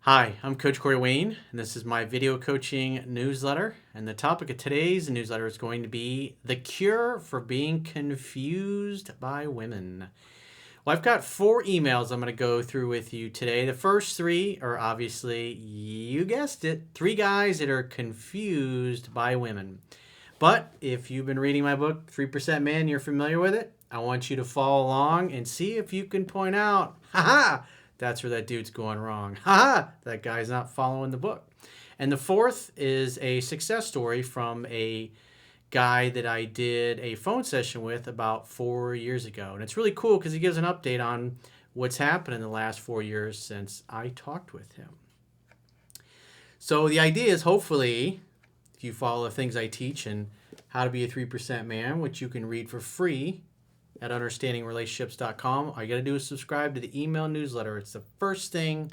Hi, I'm Coach Corey Wayne, and this is my video coaching newsletter. And the topic of today's newsletter is going to be the cure for being confused by women. Well, I've got 4 emails I'm going to go through with you today. The first 3 are obviously, you guessed it, 3 guys that are confused by women. But if you've been reading my book, 3% Man, you're familiar with it, I want you to follow along and see if you can point out, haha, that's where that dude's going wrong. Haha, that guy's not following the book. And the fourth is a success story from a guy that I did a phone session with about 4 years ago. And it's really cool because he gives an update on what's happened in the last 4 years since I talked with him. So the idea is, hopefully, if you follow the things I teach and how to be a 3% man, which you can read for free at understandingrelationships.com, all you got to do is subscribe to the email newsletter. It's the first thing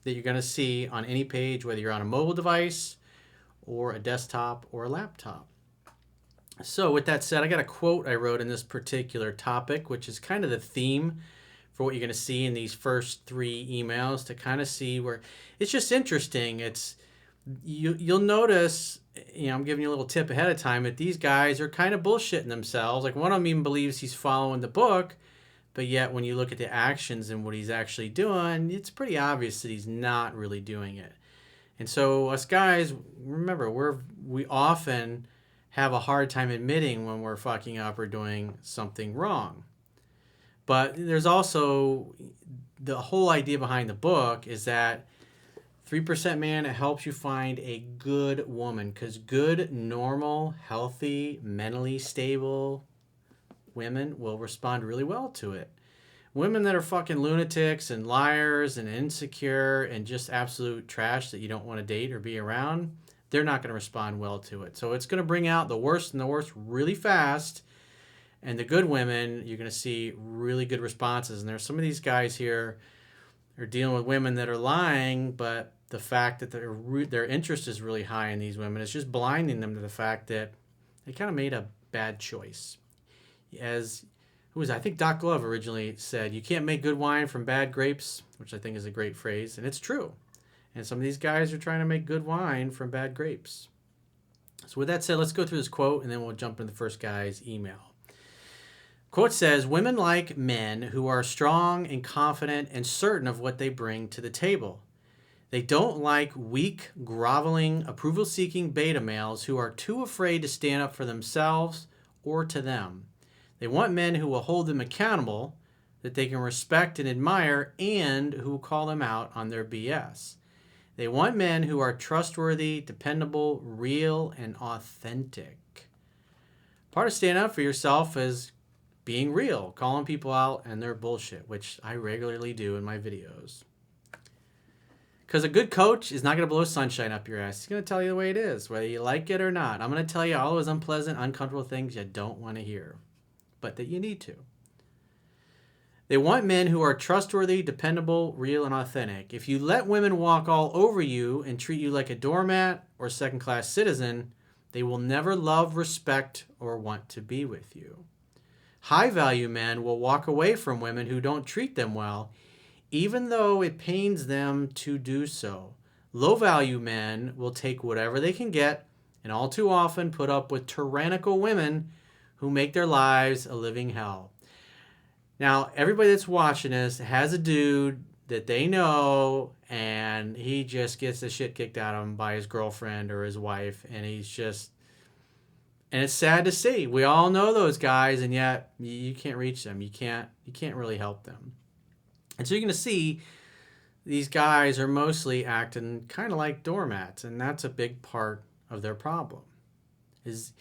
that you're going to see on any page, whether you're on a mobile device or a desktop or a laptop. So with that said, I got a quote I wrote in this particular topic, which is kind of the theme for what you're going to see in these first 3 emails, to kind of see where it's just interesting. You'll notice, I'm giving you a little tip ahead of time, that these guys are kind of bullshitting themselves. Like, one of them even believes he's following the book, but yet when you look at the actions and what he's actually doing, it's pretty obvious that he's not really doing it. And so us guys, remember, we often have a hard time admitting when we're fucking up or doing something wrong. But there's also the whole idea behind the book is that 3% Man, it helps you find a good woman, because good, normal, healthy, mentally stable women will respond really well to it. Women that are fucking lunatics and liars and insecure and just absolute trash that you don't want to date or be around, they're not going to respond well to it. So it's going to bring out the worst and the worst really fast. And the good women, you're going to see really good responses. And there's some of these guys here are dealing with women that are lying, but the fact that their interest is really high in these women is just blinding them to the fact that they kind of made a bad choice. I think Doc Glove originally said, you can't make good wine from bad grapes, which I think is a great phrase, and it's true. And some of these guys are trying to make good wine from bad grapes. So with that said, let's go through this quote, and then we'll jump into the first guy's email. Quote says, women like men who are strong and confident and certain of what they bring to the table. They don't like weak, groveling, approval-seeking beta males who are too afraid to stand up for themselves or to them. They want men who will hold them accountable, that they can respect and admire, and who will call them out on their BS. They want men who are trustworthy, dependable, real, and authentic. Part of standing up for yourself is being real, calling people out and their bullshit, which I regularly do in my videos. Because a good coach is not going to blow sunshine up your ass. He's going to tell you the way it is, whether you like it or not. I'm going to tell you all those unpleasant, uncomfortable things you don't want to hear, but that you need to. They want men who are trustworthy, dependable, real, and authentic. If you let women walk all over you and treat you like a doormat or second-class citizen, they will never love, respect, or want to be with you. High-value men will walk away from women who don't treat them well, even though it pains them to do so. Low-value men will take whatever they can get, and all too often put up with tyrannical women who make their lives a living hell. Now, everybody that's watching this has a dude that they know, and he just gets the shit kicked out of him by his girlfriend or his wife, and and it's sad to see. We all know those guys, and yet you can't reach them. You can't really help them. And so you're going to see these guys are mostly acting kind of like doormats, and that's a big part of their problem. Is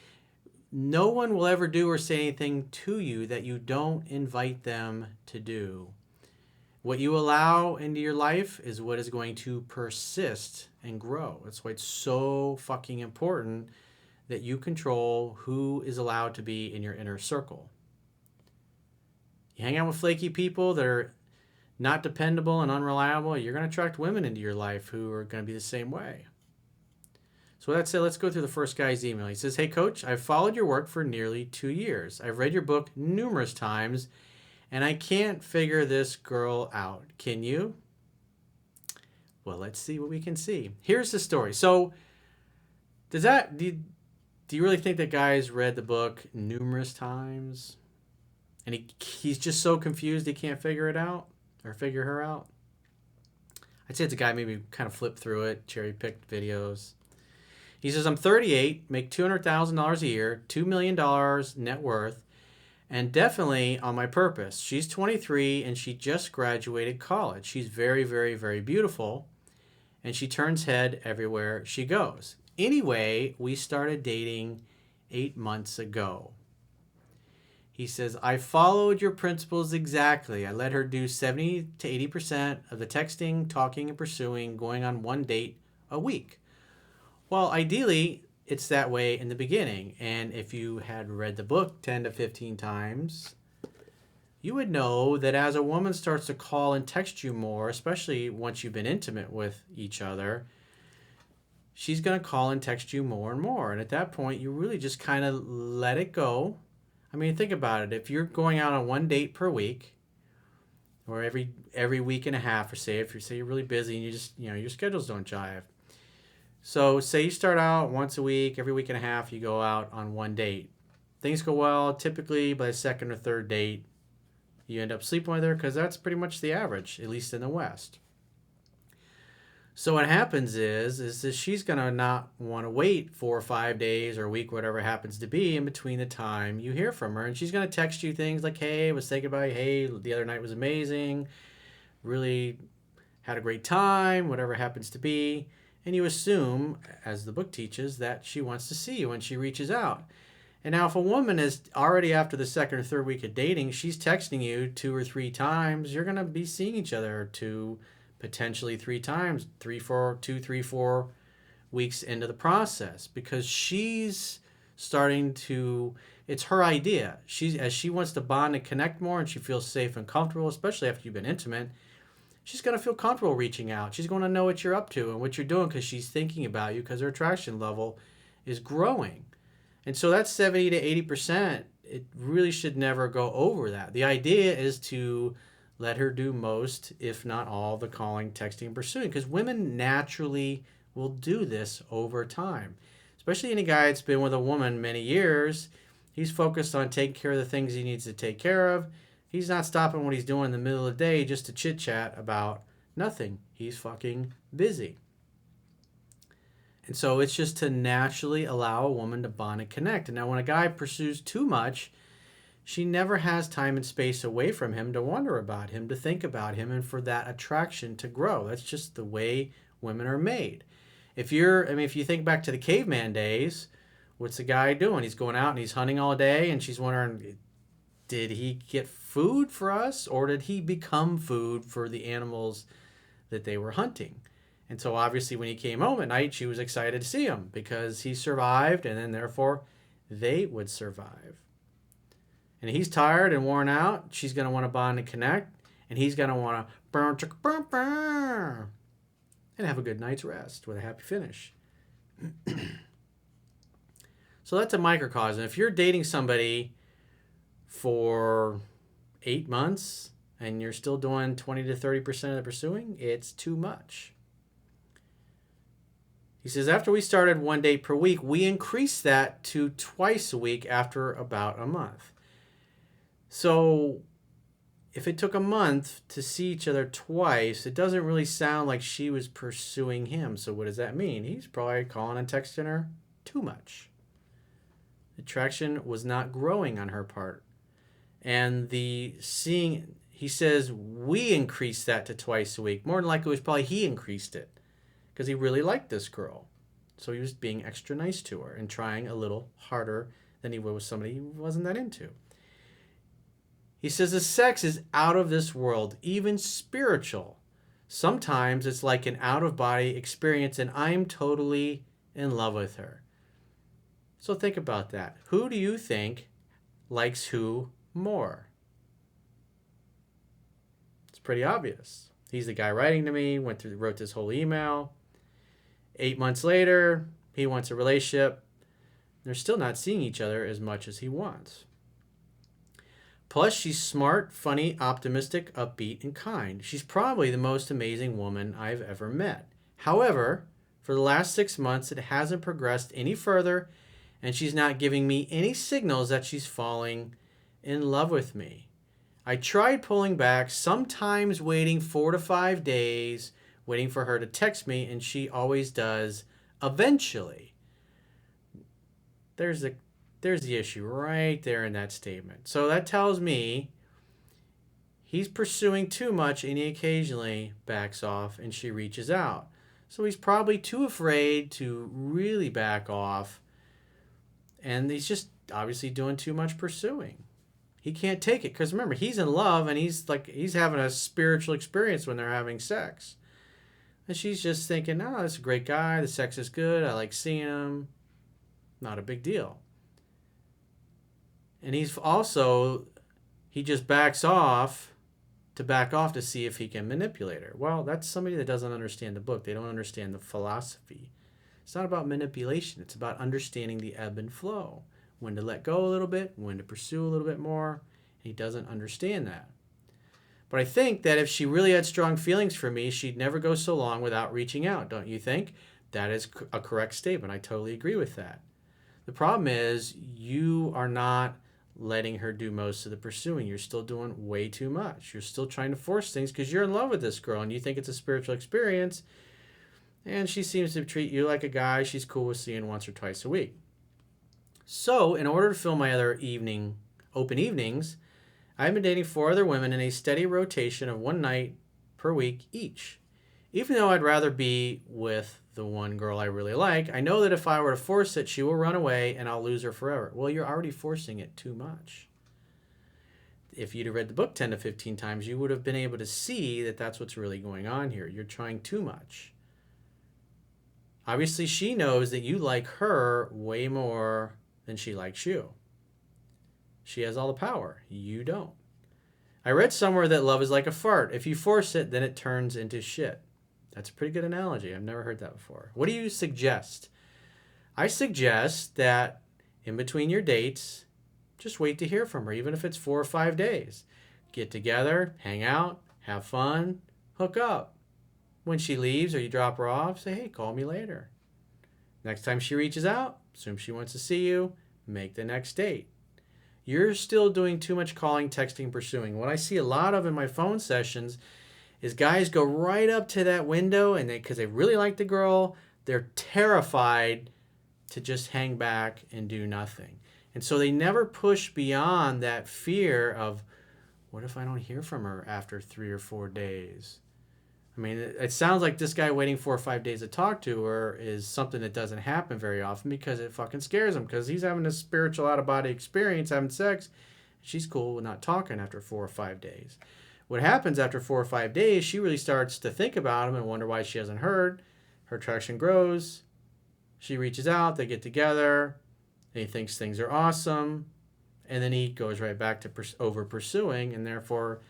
no one will ever do or say anything to you that you don't invite them to do. What you allow into your life is what is going to persist and grow. That's why it's so fucking important that you control who is allowed to be in your inner circle. You hang out with flaky people that are not dependable and unreliable, you're going to attract women into your life who are going to be the same way. So with that said, let's go through the first guy's email. He says, hey, Coach, I've followed your work for nearly 2 years. I've read your book numerous times, and I can't figure this girl out. Can you? Well, let's see what we can see. Here's the story. So, do you really think that guy's read the book numerous times, and he's just so confused he can't figure it out or figure her out? I'd say it's a guy maybe kind of flipped through it, cherry picked videos. He says, I'm 38, make $200,000 a year, $2 million net worth, and definitely on my purpose. She's 23 and she just graduated college. She's very, very, very beautiful, and she turns head everywhere she goes. Anyway, we started dating 8 months ago. He says, I followed your principles exactly. I let her do 70 to 80% of the texting, talking, and pursuing, going on one date a week. Well, ideally, it's that way in the beginning. And if you had read the book 10 to 15 times, you would know that as a woman starts to call and text you more, especially once you've been intimate with each other, she's going to call and text you more and more. And at that point, you really just kind of let it go. I mean, think about it. If you're going out on one date per week, or every week and a half, or say you're really busy and you just, your schedules don't jive. So say you start out once a week, every week and a half, you go out on one date. Things go well. Typically by the second or third date, you end up sleeping with her, because that's pretty much the average, at least in the West. So what happens is that she's going to not want to wait 4 or 5 days or a week, whatever it happens to be, in between the time you hear from her. And she's going to text you things like, hey, I was thinking about you. Hey, the other night was amazing. Really had a great time, whatever it happens to be. And you assume, as the book teaches, that she wants to see you when she reaches out. And now if a woman is already after the second or third week of dating, she's texting you 2 or 3 times, you're going to be seeing each other 2, potentially 3 times, 3, 4 weeks into the process, because she's starting to, it's her idea. As she wants to bond and connect more, and she feels safe and comfortable, especially after you've been intimate, she's going to feel comfortable reaching out. She's going to know what you're up to and what you're doing, because she's thinking about you, because her attraction level is growing. And so that's 70 to 80%. It really should never go over that. The idea is to let her do most, if not all, the calling, texting, and pursuing, because women naturally will do this over time. Especially in a guy that's been with a woman many years, he's focused on taking care of the things he needs to take care of. He's not stopping what he's doing in the middle of the day just to chit-chat about nothing. He's fucking busy. And so it's just to naturally allow a woman to bond and connect. And now when a guy pursues too much, she never has time and space away from him to wonder about him, to think about him, and for that attraction to grow. That's just the way women are made. If you think back to the caveman days, what's the guy doing? He's going out and he's hunting all day, and she's wondering, did he get food for us, or did he become food for the animals that they were hunting? And so obviously when he came home at night, she was excited to see him, because he survived, and then therefore they would survive. And he's tired and worn out, she's going to want to bond and connect, and he's going to want to burn and have a good night's rest with a happy finish. So that's a microcosm. If you're dating somebody for 8 months and you're still doing 20 to 30% of the pursuing, it's too much. He says, after we started one date per week, we increased that to twice a week after about a month. So if it took a month to see each other twice, it doesn't really sound like she was pursuing him. So what does that mean? He's probably calling and texting her too much. The attraction was not growing on her part. And he says, we increased that to twice a week. More than likely, it was probably he increased it, because he really liked this girl. So he was being extra nice to her and trying a little harder than he would with somebody he wasn't that into. He says the sex is out of this world, even spiritual. Sometimes it's like an out-of-body experience, and I'm totally in love with her. So think about that. Who do you think likes who more? It's pretty obvious. He's the guy writing to me, wrote this whole email. 8 months later, he wants a relationship. They're still not seeing each other as much as he wants. Plus, she's smart, funny, optimistic, upbeat, and kind. She's probably the most amazing woman I've ever met. However, for the last 6 months, it hasn't progressed any further, and she's not giving me any signals that she's falling in love with me. I tried pulling back, sometimes waiting 4 to 5 days, waiting for her to text me, and she always does eventually. There's the issue right there in that statement. So that tells me he's pursuing too much and he occasionally backs off and she reaches out. So he's probably too afraid to really back off, and he's just obviously doing too much pursuing. He can't take it because remember, he's in love and he's having a spiritual experience when they're having sex. And she's just thinking, "Oh, that's a great guy. The sex is good. I like seeing him. Not a big deal." And he just backs off to see if he can manipulate her. Well, that's somebody that doesn't understand the book. They don't understand the philosophy. It's not about manipulation. It's about understanding the ebb and flow. When to let go a little bit, when to pursue a little bit more. He doesn't understand that. But I think that if she really had strong feelings for me, she'd never go so long without reaching out, don't you think? That is a correct statement. I totally agree with that. The problem is you are not letting her do most of the pursuing. You're still doing way too much. You're still trying to force things because you're in love with this girl and you think it's a spiritual experience. And she seems to treat you like a guy she's cool with seeing once or twice a week. So, in order to fill my other open evenings, I've been dating 4 other women in a steady rotation of 1 night per week each. Even though I'd rather be with the one girl I really like, I know that if I were to force it, she will run away and I'll lose her forever. Well, you're already forcing it too much. If you'd have read the book 10 to 15 times, you would have been able to see that that's what's really going on here. You're trying too much. Obviously, she knows that you like her way more than she likes you. She has all the power. You don't. I read somewhere that love is like a fart. If you force it, then it turns into shit. That's a pretty good analogy. I've never heard that before. What do you suggest? I suggest that in between your dates, just wait to hear from her, even if it's 4 or 5 days. Get together, hang out, have fun, hook up. When she leaves or you drop her off, say, "Hey, call me later." Next time she reaches out, assume she wants to see you, make the next date. You're still doing too much calling, texting, pursuing. What I see a lot of in my phone sessions is guys go right up to that window and because they really like the girl, they're terrified to just hang back and do nothing. And so they never push beyond that fear of, what if I don't hear from her after 3 or 4 days? I mean, it sounds like this guy waiting 4 or 5 days to talk to her is something that doesn't happen very often because it fucking scares him because he's having a spiritual out-of-body experience, having sex. She's cool with not talking after 4 or 5 days. What happens after 4 or 5 days, she really starts to think about him and wonder why she hasn't heard. Her attraction grows. She reaches out. They get together. And he thinks things are awesome. And then he goes right back to over pursuing, and therefore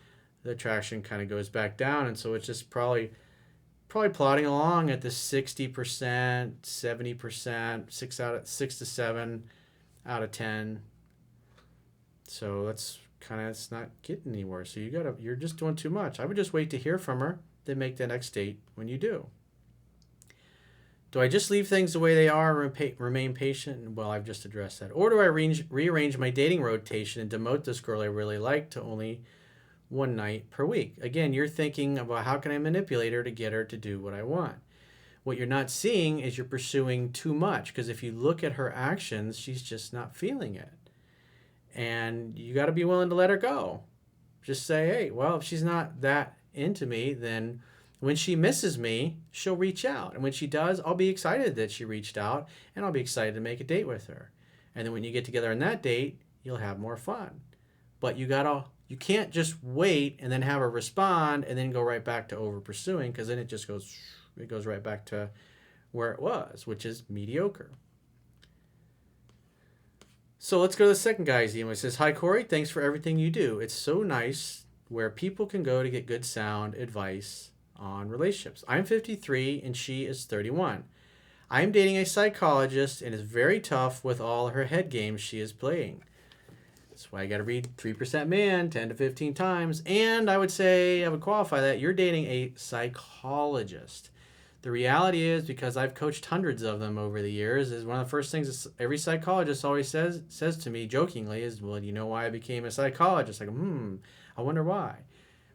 the attraction kind of goes back down. And so it's just probably plodding along at the 60%, 70%, 6 to 7 out of 10. So that's it's not getting anywhere. So you're just doing too much. I would just wait to hear from her, then make the next date when you do. Do I just leave things the way they are and remain patient? Well, I've just addressed that. Or do I rearrange my dating rotation and demote this girl I really like to only 1 night per week? Again, you're thinking about how can I manipulate her to get her to do what I want. What you're not seeing is you're pursuing too much, because if you look at her actions, she's just not feeling it. And you got to be willing to let her go. Just say, hey, well, if she's not that into me, then when she misses me, she'll reach out. And when she does, I'll be excited that she reached out, and I'll be excited to make a date with her. And then when you get together on that date, you'll have more fun. But you can't just wait and then have her respond and then go right back to over pursuing, because then it goes right back to where it was, which is mediocre. So let's go to the second guy's email. It says, "Hi, Corey. Thanks for everything you do. It's so nice where people can go to get good sound advice on relationships. I'm 53 and she is 31. I'm dating a psychologist and is very tough with all her head games she is playing. That's why I got to read 3% Man 10 to 15 times. And I would say, I would qualify that you're dating a psychologist. The reality is, because I've coached hundreds of them over the years, is one of the first things every psychologist always says to me jokingly is, well, do you know why I became a psychologist? Like, I wonder why.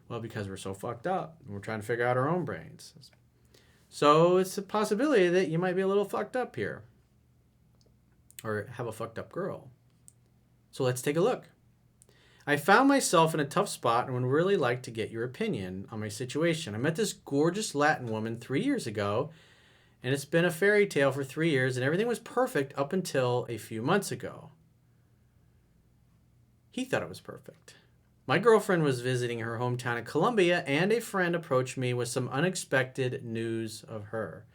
Well, because we're so fucked up. And we're trying to figure out our own brains. So it's a possibility that you might be a little fucked up here. Or have a fucked up girl. So let's take a look. I found myself in a tough spot and would really like to get your opinion on my situation. I met this gorgeous Latin woman 3 years ago, and it's been a fairy tale for 3 years, and everything was perfect up until a few months ago. He thought it was perfect. My girlfriend was visiting her hometown in Colombia, and a friend approached me with some unexpected news of her.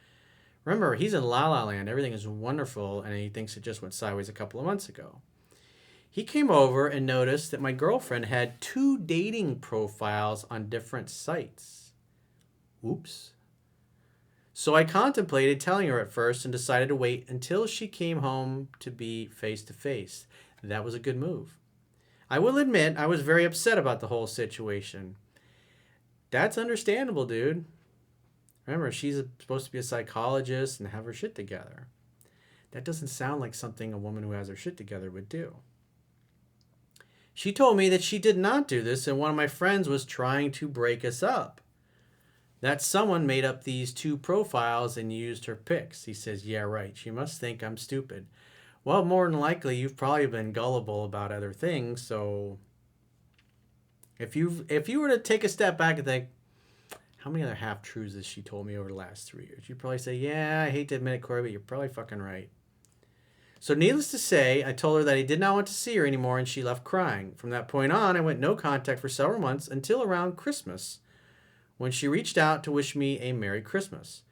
Remember, he's in La La Land. Everything is wonderful, and he thinks it just went sideways a couple of months ago. He came over and noticed that my girlfriend had 2 dating profiles on different sites. Oops. So I contemplated telling her at first and decided to wait until she came home to be face to face. That was a good move. I will admit I was very upset about the whole situation. That's understandable, dude. Remember, she's supposed to be a psychologist and have her shit together. That doesn't sound like something a woman who has her shit together would do. She told me that she did not do this and one of my friends was trying to break us up. That someone made up these 2 profiles and used her pics. He says, yeah, right. She must think I'm stupid. Well, more than likely, you've probably been gullible about other things. So if you were to take a step back and think, how many other half-truths has she told me over the last 3 years? You'd probably say, yeah, I hate to admit it, Corey, but you're probably fucking right. So needless to say, I told her that I did not want to see her anymore and she left crying. From that point on, I went no contact for several months until around Christmas when she reached out to wish me a Merry Christmas.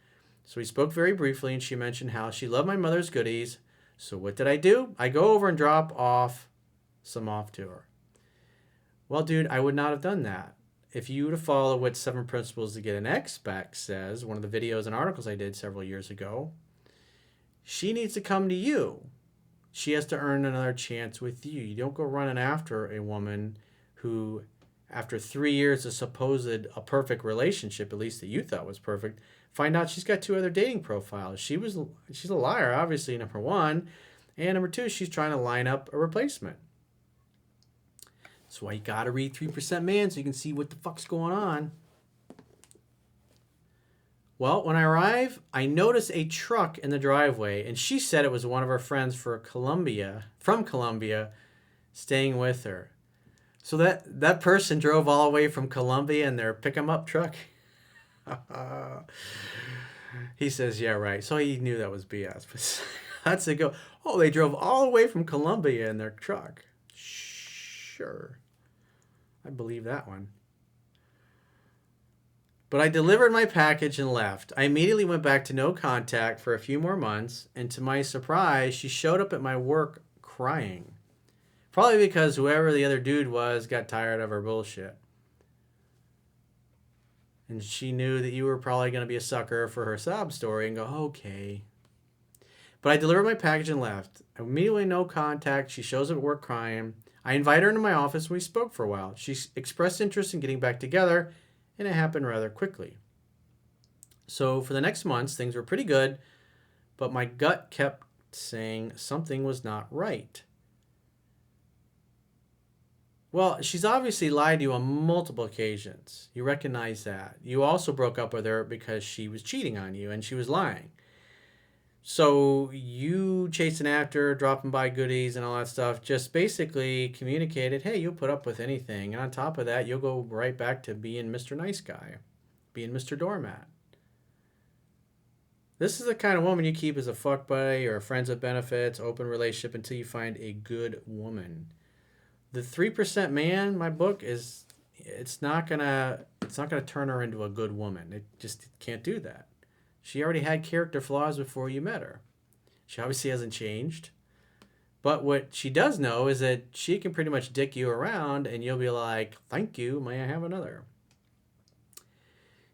So we spoke very briefly and she mentioned how she loved my mother's goodies. So what did I do? I go over and drop some off to her. Well, dude, I would not have done that. If you were to follow what 7 Principles to Get an X Back says, one of the videos and articles I did several years ago, she needs to come to you. She has to earn another chance with you. You don't go running after a woman who, after 3 years of a perfect relationship, at least that you thought was perfect, find out she's got 2 other dating profiles. She's a liar, obviously, number 1. And number 2, she's trying to line up a replacement. That's why you got to read 3% Man so you can see what the fuck's going on. Well, when I arrived, I noticed a truck in the driveway, and she said it was one of her friends from Colombia, staying with her. So that person drove all the way from Colombia in their pick-em-up truck. He says, yeah, right. So he knew that was BS. But that's a go. Oh, they drove all the way from Colombia in their truck. Sure. I believe that one. But I delivered my package and left. I immediately went back to no contact for a few more months, and to my surprise, she showed up at my work crying. Probably because whoever the other dude was got tired of her bullshit. And she knew that you were probably going to be a sucker for her sob story and go, okay. But I delivered my package and left. Immediately no contact. She shows up at work crying. I invited her into my office and we spoke for a while. She expressed interest in getting back together, and it happened rather quickly. So for the next months, things were pretty good, but my gut kept saying something was not right. Well, she's obviously lied to you on multiple occasions. You recognize that. You also broke up with her because she was cheating on you and she was lying. So you chasing after her, dropping by goodies and all that stuff, just basically communicated, hey, you'll put up with anything. And on top of that, you'll go right back to being Mr. Nice Guy, being Mr. Doormat. This is the kind of woman you keep as a fuck buddy or a friends with benefits, open relationship until you find a good woman. The 3% Man, my book, it's not gonna turn her into a good woman. It just can't do that. She already had character flaws before you met her. She obviously hasn't changed. But what she does know is that she can pretty much dick you around and you'll be like, thank you, may I have another?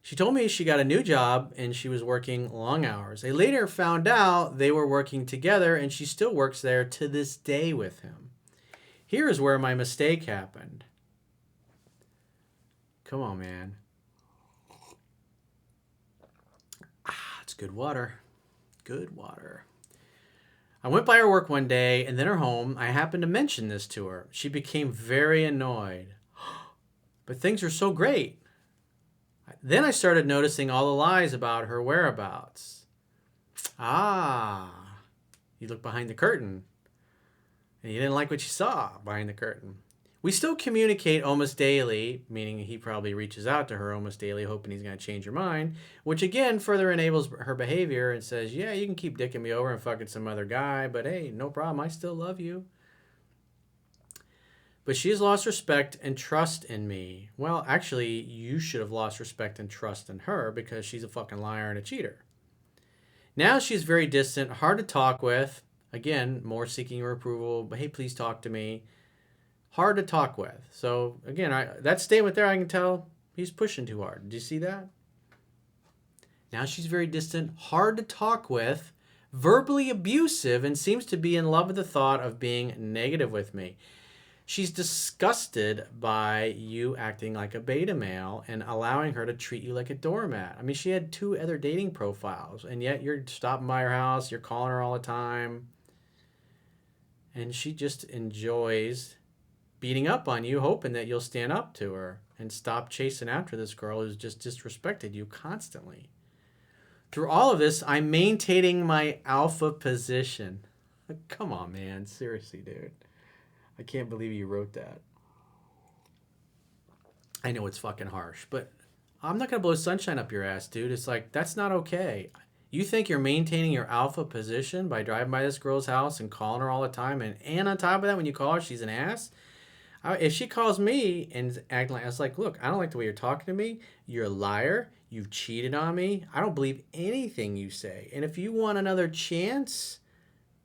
She told me she got a new job and she was working long hours. I later found out they were working together and she still works there to this day with him. Here is where my mistake happened. Come on, man. It's good water. Good water. I went by her work one day and then her home. I happened to mention this to her. She became very annoyed. But things are so great. Then I started noticing all the lies about her whereabouts. Ah, you looked behind the curtain and you didn't like what you saw behind the curtain. We still communicate almost daily, meaning he probably reaches out to her almost daily, hoping he's going to change her mind, which again further enables her behavior and says, yeah, you can keep dicking me over and fucking some other guy, but hey, no problem, I still love you. But she has lost respect and trust in me. Well, actually, you should have lost respect and trust in her because she's a fucking liar and a cheater. Now she's very distant, hard to talk with. Again, more seeking your approval, but hey, please talk to me. Hard to talk with. So again, that statement there, I can tell he's pushing too hard. Do you see that? Now she's very distant, hard to talk with, verbally abusive, and seems to be in love with the thought of being negative with me. She's disgusted by you acting like a beta male and allowing her to treat you like a doormat. I mean, she had 2 other dating profiles, and yet you're stopping by her house, you're calling her all the time, and she just enjoys beating up on you, hoping that you'll stand up to her and stop chasing after this girl who's just disrespected you constantly. Through all of this, I'm maintaining my alpha position. Come on, man. Seriously, dude. I can't believe you wrote that. I know it's fucking harsh, but I'm not going to blow sunshine up your ass, dude. It's like, that's not okay. You think you're maintaining your alpha position by driving by this girl's house and calling her all the time, and on top of that, when you call her, she's an ass? If she calls me and acting like, I was like, look, I don't like the way you're talking to me. You're a liar. You've cheated on me. I don't believe anything you say. And if you want another chance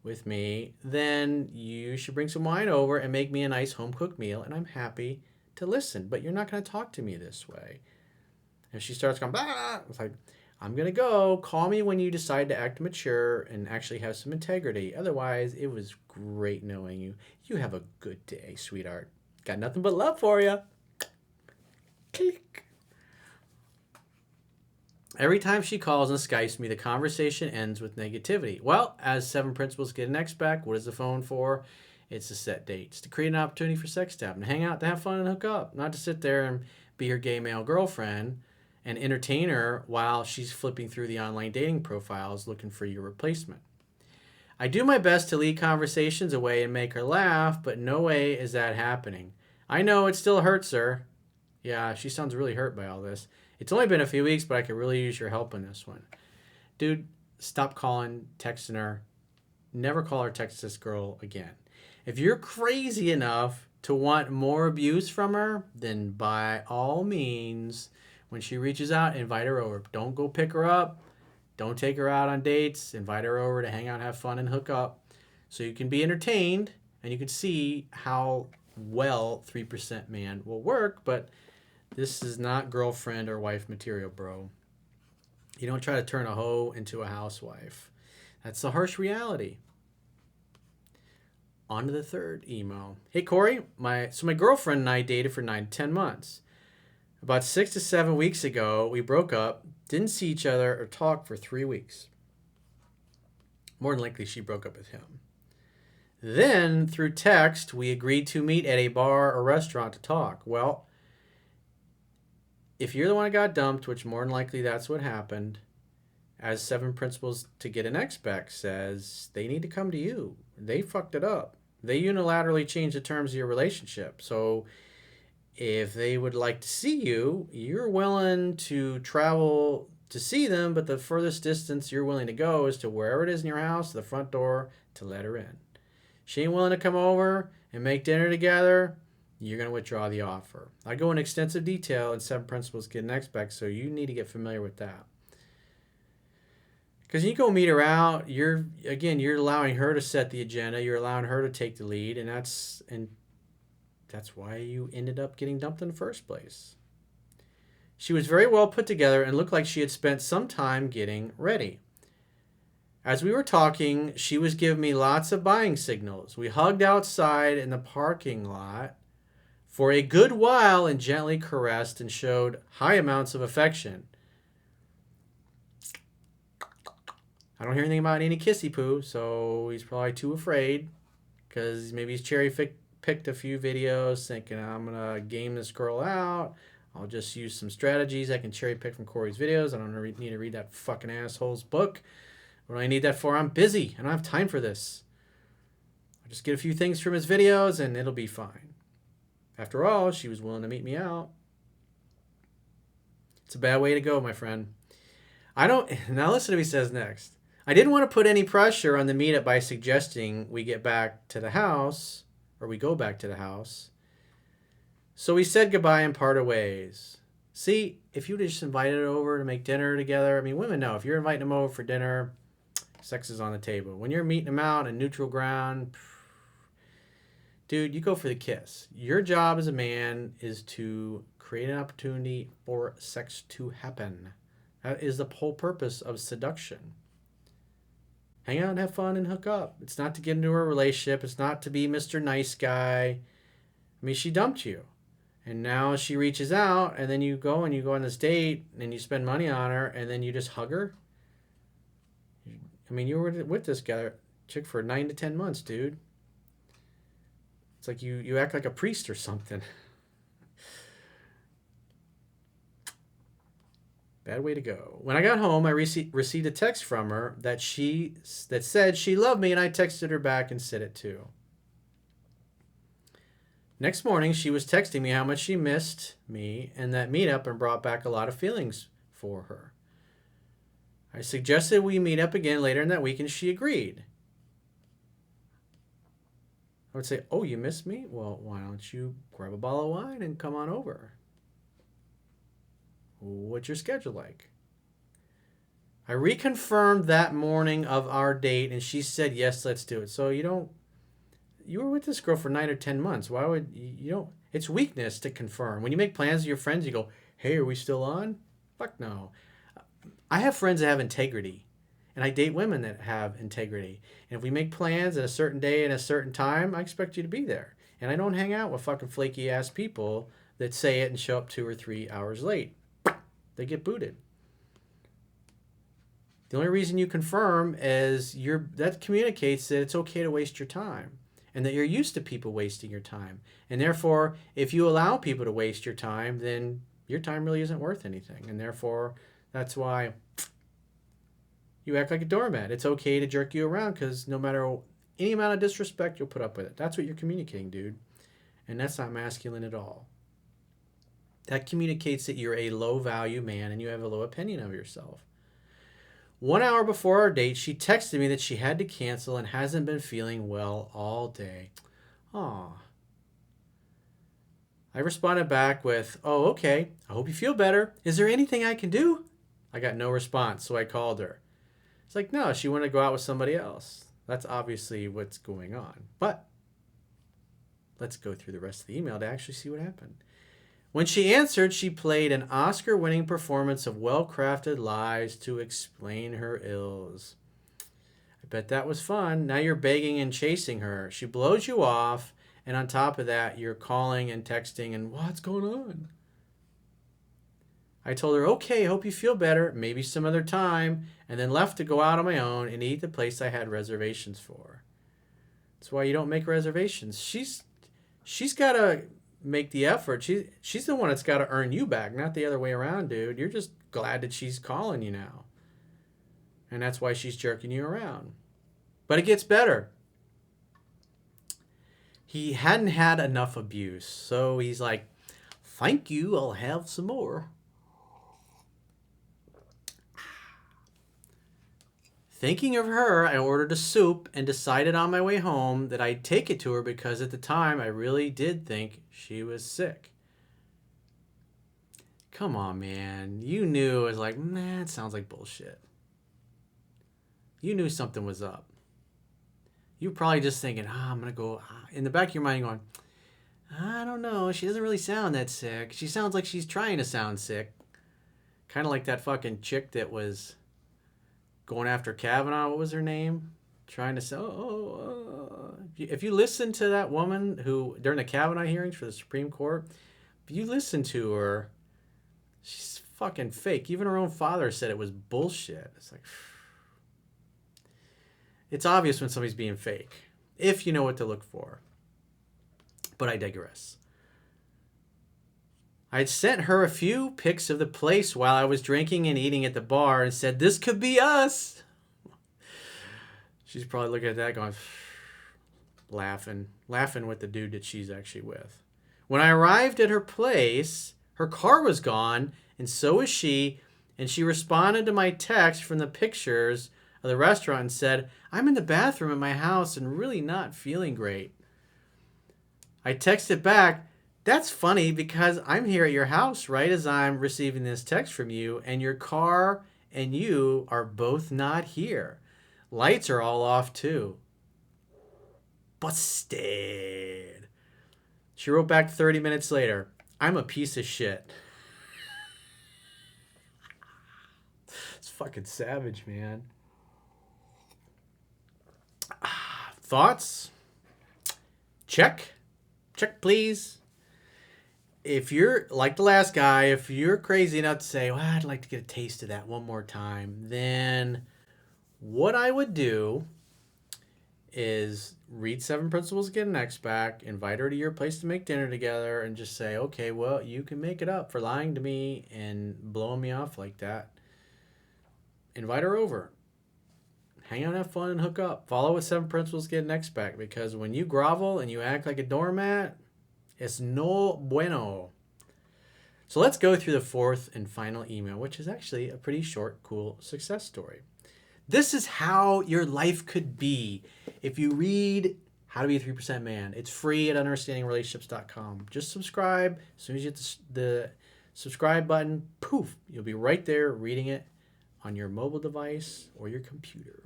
with me, then you should bring some wine over and make me a nice home-cooked meal, and I'm happy to listen. But you're not going to talk to me this way. If she starts going, blah, it's like, I'm going to go. Call me when you decide to act mature and actually have some integrity. Otherwise, it was great knowing you. You have a good day, sweetheart. Got nothing but love for you. Click. Every time she calls and Skypes me, the conversation ends with negativity. Well, as 7 principals get an X back, what is the phone for? It's to set dates, to create an opportunity for sex tap, and hang out, to have fun and hook up, not to sit there and be her gay male girlfriend and entertain her while she's flipping through the online dating profiles looking for your replacement. I do my best to lead conversations away and make her laugh, but no way is that happening. I know it still hurts her. Yeah, she sounds really hurt by all this. It's only been a few weeks, but I could really use your help on this one. Dude, stop calling, texting her. Never call or text this girl again. If you're crazy enough to want more abuse from her, then by all means, when she reaches out, invite her over. Don't go pick her up. Don't take her out on dates. Invite her over to hang out, have fun, and hook up so you can be entertained and you can see how well 3% man will work. But this is not girlfriend or wife material, bro. You don't try to turn a hoe into a housewife. That's the harsh reality. On to the third email. Hey, Corey, my girlfriend and I dated for 9 to 10 months. About 6 to 7 weeks ago, we broke up, didn't see each other or talk for 3 weeks. More than likely, she broke up with him. Then, through text, we agreed to meet at a bar or restaurant to talk. Well, if you're the one that got dumped, which more than likely that's what happened, as 7 principals to get an X-Back says, they need to come to you. They fucked it up. They unilaterally changed the terms of your relationship. So if they would like to see you, you're willing to travel to see them, but the furthest distance you're willing to go is to wherever it is in your house, to the front door, to let her in. She ain't willing to come over and make dinner together, you're going to withdraw the offer. I go in extensive detail in 7 principles get an X-Back, so you need to get familiar with that. Because you go meet her out, you're allowing her to set the agenda, you're allowing her to take the lead, and that's why you ended up getting dumped in the first place. She was very well put together and looked like she had spent some time getting ready. As we were talking, she was giving me lots of buying signals. We hugged outside in the parking lot for a good while and gently caressed and showed high amounts of affection. I don't hear anything about any kissy poo, so he's probably too afraid because maybe he's picked a few videos thinking I'm going to game this girl out. I'll just use some strategies I can cherry pick from Corey's videos. I don't need to read that fucking asshole's book. What do I need that for? I'm busy. I don't have time for this. I'll just get a few things from his videos and it'll be fine. After all, she was willing to meet me out. It's a bad way to go, my friend. Now listen to what he says next. I didn't want to put any pressure on the meetup by suggesting we get back to the house, or we go back to the house. So we said goodbye and parted ways. See, if you just invited her over to make dinner together, I mean, women know if you're inviting them over for dinner, sex is on the table. When you're meeting them out in neutral ground, dude, you go for the kiss. Your job as a man is to create an opportunity for sex to happen. That is the whole purpose of seduction. Hang out and have fun and hook up. It's not to get into a relationship. It's not to be Mr. Nice Guy. I mean, she dumped you. And now she reaches out, and then you go on this date, and you spend money on her, and then you just hug her. I mean, you were with this chick for 9 to 10 months, dude. It's like you act like a priest or something. Bad way to go. When I got home, I received a text from her that said she loved me, and I texted her back and said it too. Next morning, she was texting me how much she missed me and that meetup and brought back a lot of feelings for her. I suggested we meet up again later in that week, and she agreed. I would say, oh, you missed me? Well, why don't you grab a bottle of wine and come on over? What's your schedule like? I reconfirmed that morning of our date, and she said, yes, let's do it. So you were with this girl for 9 or 10 months. Why would you don't? It's weakness to confirm. When you make plans with your friends, you go, hey, are we still on? Fuck no. I have friends that have integrity, and I date women that have integrity. And if we make plans at a certain day and a certain time, I expect you to be there. And I don't hang out with fucking flaky ass people that say it and show up 2 or 3 hours late. They get booted. The only reason you confirm is that communicates that it's okay to waste your time and that you're used to people wasting your time. And therefore, if you allow people to waste your time, then your time really isn't worth anything. And therefore, that's why you act like a doormat. It's okay to jerk you around because no matter any amount of disrespect, you'll put up with it. That's what you're communicating, dude. And that's not masculine at all. That communicates that you're a low-value man and you have a low opinion of yourself. 1 hour before our date, she texted me that she had to cancel and hasn't been feeling well all day. Aw. I responded back with, oh, okay. I hope you feel better. Is there anything I can do? I got no response, so I called her. It's like, no, she wanted to go out with somebody else. That's obviously what's going on. But let's go through the rest of the email to actually see what happened. When she answered, she played an Oscar-winning performance of well-crafted lies to explain her ills. I bet that was fun. Now you're begging and chasing her. She blows you off, and on top of that, you're calling and texting, and what's going on? I told her, okay, hope you feel better, maybe some other time, and then left to go out on my own and eat the place I had reservations for. That's why you don't make reservations. She's got to make the effort. She's the one that's got to earn you back, not the other way around, dude. You're just glad that she's calling you now. And that's why she's jerking you around. But it gets better. He hadn't had enough abuse, so he's like, thank you, I'll have some more. Thinking of her, I ordered a soup and decided on my way home that I'd take it to her because at the time I really did think she was sick. Come on, man. You knew. It was like, nah, it sounds like bullshit. You knew something was up. You were probably just thinking, I'm going to go. In the back of your mind, you're going, I don't know. She doesn't really sound that sick. She sounds like she's trying to sound sick. Kind of like that fucking chick that was going after Kavanaugh. What was her name? Trying to say, if you listen to that woman who, during the Kavanaugh hearings for the Supreme Court, if you listen to her, she's fucking fake. Even her own father said it was bullshit. It's like, it's obvious when somebody's being fake, if you know what to look for. But I digress. I'd sent her a few pics of the place while I was drinking and eating at the bar and said, this could be us. She's probably looking at that going, laughing with the dude that she's actually with. When I arrived at her place, her car was gone, and so was she, and she responded to my text from the pictures of the restaurant and said, I'm in the bathroom at my house and really not feeling great. I texted back, that's funny because I'm here at your house right as I'm receiving this text from you, and your car and you are both not here. Lights are all off too. Busted. She wrote back 30 minutes later, I'm a piece of shit. It's fucking savage, man. Thoughts? Check, please. If you're like the last guy, if you're crazy enough to say, well, I'd like to get a taste of that one more time, then what I would do is read 7 Principles to Get an Ex back, invite her to your place to make dinner together, and just say, okay, well, you can make it up for lying to me and blowing me off like that. Invite her over. Hang out, have fun, and hook up. Follow with 7 Principles to Get an Ex back, because when you grovel and you act like a doormat, it's no bueno. So let's go through the 4th and final email, which is actually a pretty short, cool success story. This is how your life could be if you read How to Be a 3% Man. It's free at understandingrelationships.com. Just subscribe. As soon as you hit the subscribe button, poof, you'll be right there reading it on your mobile device or your computer.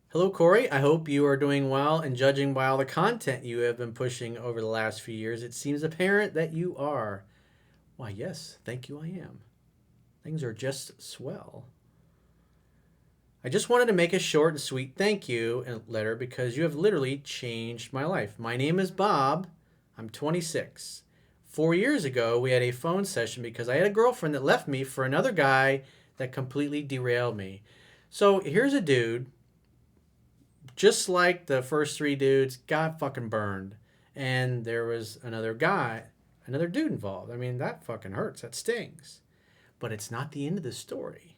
Hello, Corey. I hope you are doing well, and judging by all the content you have been pushing over the last few years, it seems apparent that you are. Why, yes, thank you, I am. Things are just swell. I just wanted to make a short and sweet thank you letter because you have literally changed my life. My name is Bob. I'm 26. 4 years ago, we had a phone session because I had a girlfriend that left me for another guy that completely derailed me. So here's a dude, just like the first 3 dudes, got fucking burned. And there was another dude involved. I mean, that fucking hurts. That stings. But it's not the end of the story.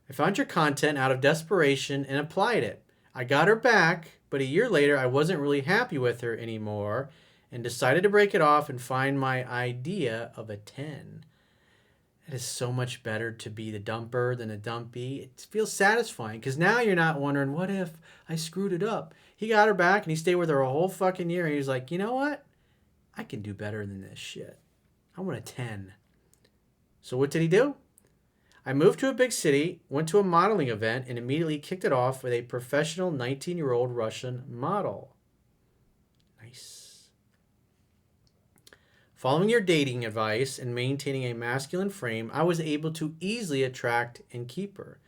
I found your content out of desperation and applied it. I got her back, but a year later I wasn't really happy with her anymore and decided to break it off and find my idea of a 10. It is so much better to be the dumper than a dumpy. It feels satisfying because now you're not wondering, what if I screwed it up? He got her back and he stayed with her a whole fucking year. And he was like, you know what? I can do better than this shit. I want a 10. So what did he do? I moved to a big city, went to a modeling event, and immediately kicked it off with a professional 19-year-old Russian model. Nice. Following your dating advice and maintaining a masculine frame, I was able to easily attract and keep her.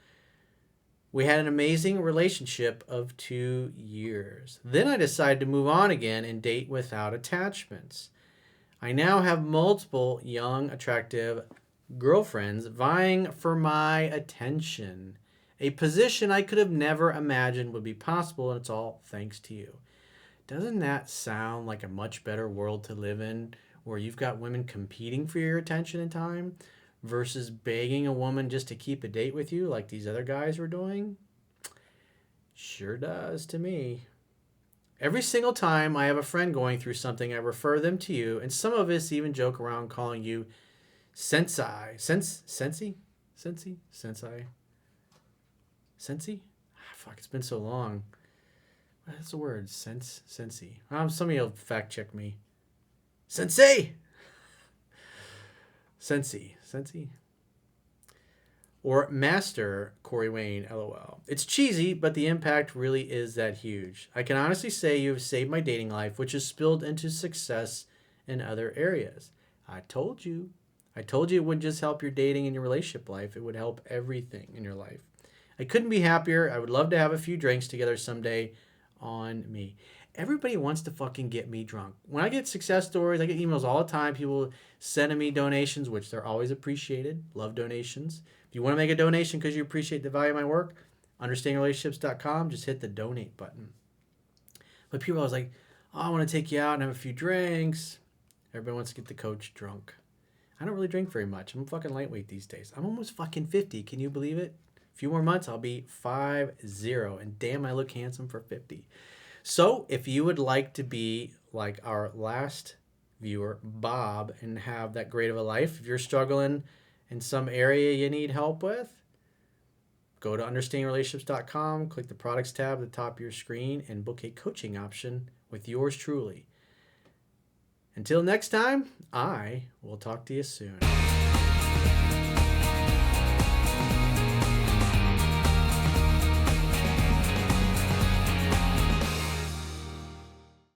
We had an amazing relationship of 2 years. Then I decided to move on again and date without attachments. I now have multiple young, attractive girlfriends vying for my attention, a position I could have never imagined would be possible, and it's all thanks to you. Doesn't that sound like a much better world to live in, where you've got women competing for your attention and time versus begging a woman just to keep a date with you like these other guys were doing? Sure does to me. Every single time I have a friend going through something, I refer them to you, and some of us even joke around calling you Sensei. Sensei? Fuck, it's been so long. What's the word? Sensei. Somebody will fact check me. Sensei! Sensei. Or Master Corey Wayne, LOL. It's cheesy, but the impact really is that huge. I can honestly say you have saved my dating life, which has spilled into success in other areas. I told you. I told you it wouldn't just help your dating and your relationship life, it would help everything in your life. I couldn't be happier. I would love to have a few drinks together someday on me. Everybody wants to fucking get me drunk. When I get success stories, I get emails all the time. People sending me donations, which they're always appreciated. Love donations. If you want to make a donation because you appreciate the value of my work, understandingrelationships.com, just hit the donate button. But people are always like, oh, I want to take you out and have a few drinks. Everybody wants to get the coach drunk. I don't really drink very much. I'm fucking lightweight these days. I'm almost fucking 50. Can you believe it? A few more months, I'll be 50. And damn, I look handsome for 50. So if you would like to be like our last viewer, Bob, and have that great of a life, if you're struggling in some area you need help with, go to understandingrelationships.com, click the products tab at the top of your screen, and book a coaching option with yours truly. Until next time, I will talk to you soon.